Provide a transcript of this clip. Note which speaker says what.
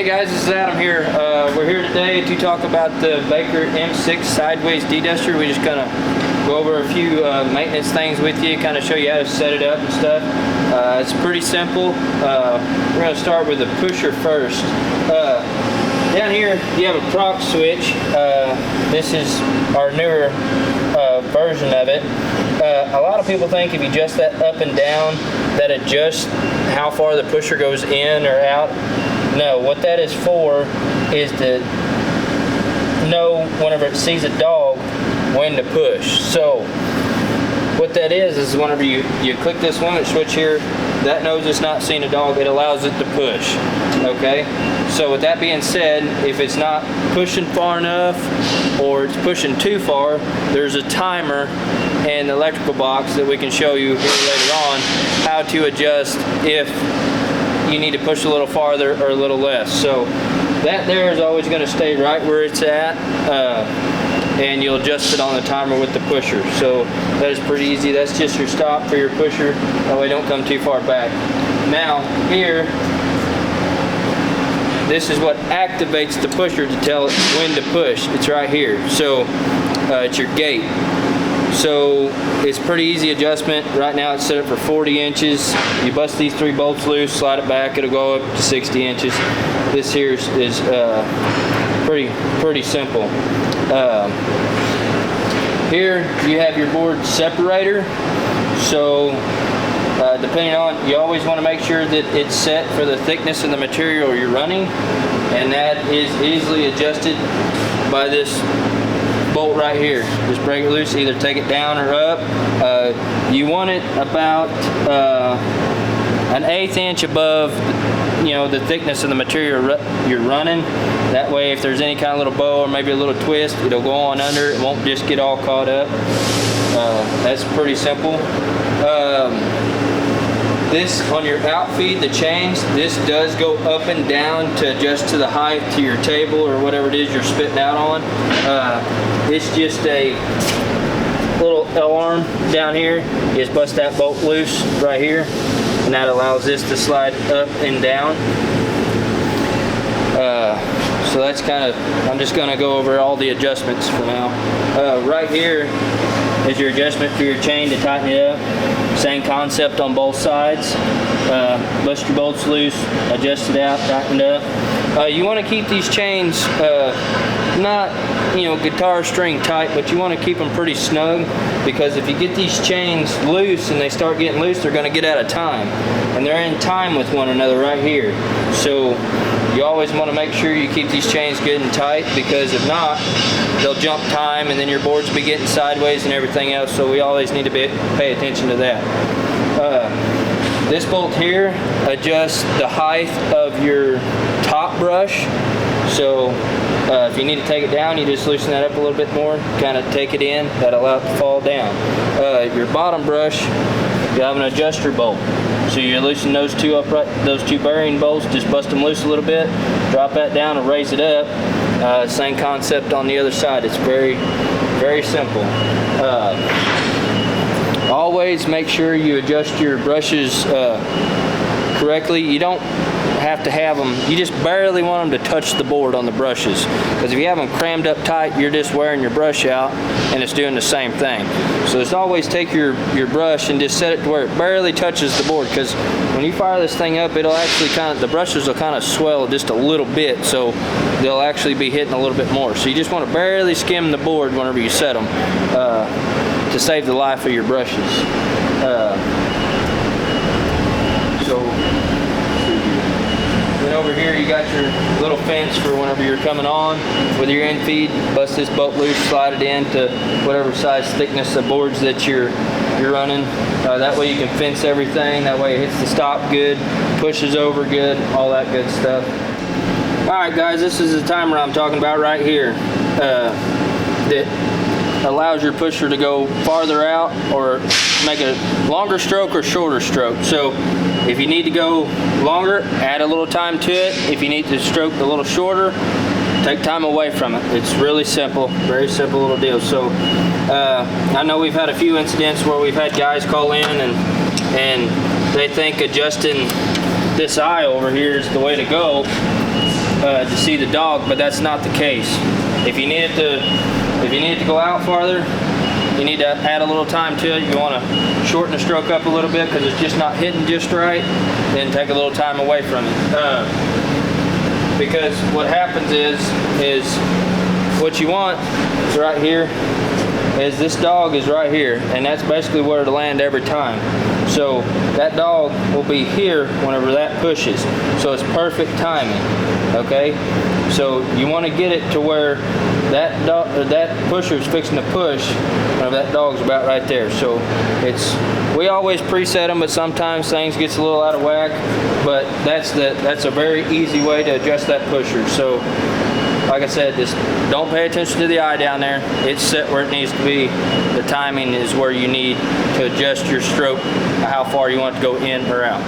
Speaker 1: Hey guys, this is Adam here. We're here today to talk about the Baker M-6 Sideways Deduster. We just kind of go over a few maintenance things with you, kind of show you how to set it up and stuff. It's pretty simple. We're going to start with the pusher first. Down here you have a proc switch. This is our newer version of it. A lot of people think if you adjust that up and down, that adjusts how far the pusher goes in or out. No, what that is for is to know whenever it sees a dog when to push. So what that is whenever you click this limit switch here, that knows it's not seeing a dog, it allows it to push. Okay, so with that being said, if it's not pushing far enough or it's pushing too far, there's a timer and the electrical box that we can show you here later on how to adjust if you need to push a little farther or a little less. So that there is always going to stay right where it's at, and you'll adjust it on the timer with the pusher. So that is pretty easy. That's just your stop for your pusher, that way don't come too far back. Now here, this is what activates the pusher to tell it when to push. It's right here. So it's your gate. So it's pretty easy adjustment. Right now it's set up for 40 inches. You bust these 3 bolts loose, slide it back, it'll go up to 60 inches. This here is pretty simple. Here you have your board separator. So depending on, you always want to make sure that it's set for the thickness and the material you're running, and that is easily adjusted by this bolt right here. Just break it loose, either take it down or up. You want it about an 1/8 inch above, the thickness of the material you're running. That way, if there's any kind of little bow or maybe a little twist, it'll go on under. It won't just get all caught up. That's pretty simple. This on your outfeed, the chains, this does go up and down to adjust to the height to your table or whatever it is you're spitting out on. It's just a little L-arm down here. You just bust that bolt loose right here, and that allows this to slide up and down. So that's kind of, I'm just going to go over all the adjustments for now. Right here is your adjustment for your chain to tighten it up. Same concept on both sides. Bust your bolts loose, adjust it out, tighten it up. You want to keep these chains not guitar string tight, but you want to keep them pretty snug, because if you get these chains loose and they start getting loose, they're going to get out of time, and they're in time with one another right here. So you always want to make sure you keep these chains good and tight, because if not, they'll jump time and then your boards will be getting sideways and everything else. So we always need to pay attention to that. This bolt here adjusts the height of your top brush. So if you need to take it down, you just loosen that up a little bit more, kind of take it in, that'll allow it to fall down. Your bottom brush, you have an adjuster bolt. So you loosen those two bearing bolts, just bust them loose a little bit, drop that down and raise it up. Same concept on the other side. It's very, very simple. Always make sure you adjust your brushes correctly. You don't have to have them, you just barely want them to touch the board on the brushes, because if you have them crammed up tight, you're just wearing your brush out and it's doing the same thing. So just always take your brush and just set it to where it barely touches the board, because when you fire this thing up, it'll actually the brushes will kind of swell just a little bit, so they'll actually be hitting a little bit more. So you just want to barely skim the board whenever you set them to save the life of your brushes. Then over here you got your little fence for whenever you're coming on with your end feed. Bust this bolt loose, slide it in to whatever size thickness of boards that you're running. That way you can fence everything. That way it hits the stop good, pushes over good, all that good stuff. Alright guys, this is the timer I'm talking about right here. That allows your pusher to go farther out or make a longer stroke or shorter stroke. So if you need to go longer, add a little time to it. If you need to stroke a little shorter, take time away from it. It's really simple, very simple little deal. So I know we've had a few incidents where we've had guys call in and and, they think adjusting this eye over here is the way to go. to see the dog, but that's not the case. If you need it to go out farther, you need to add a little time to it. You want to shorten the stroke up a little bit because it's just not hitting just right. Then take a little time away from it. Because what happens is what you want is right here. Is this dog is right here, and that's basically where to land every time. So that dog will be here whenever that pushes. So it's perfect timing. Okay. So you want to get it to where that pusher is fixing to push whenever that dog's about right there. So we always preset them, but sometimes things gets a little out of whack. But that's a very easy way to adjust that pusher. So like I said, just don't pay attention to the eye down there. It's set where it needs to be. The timing is where you need to adjust your stroke, how far you want it to go in or out.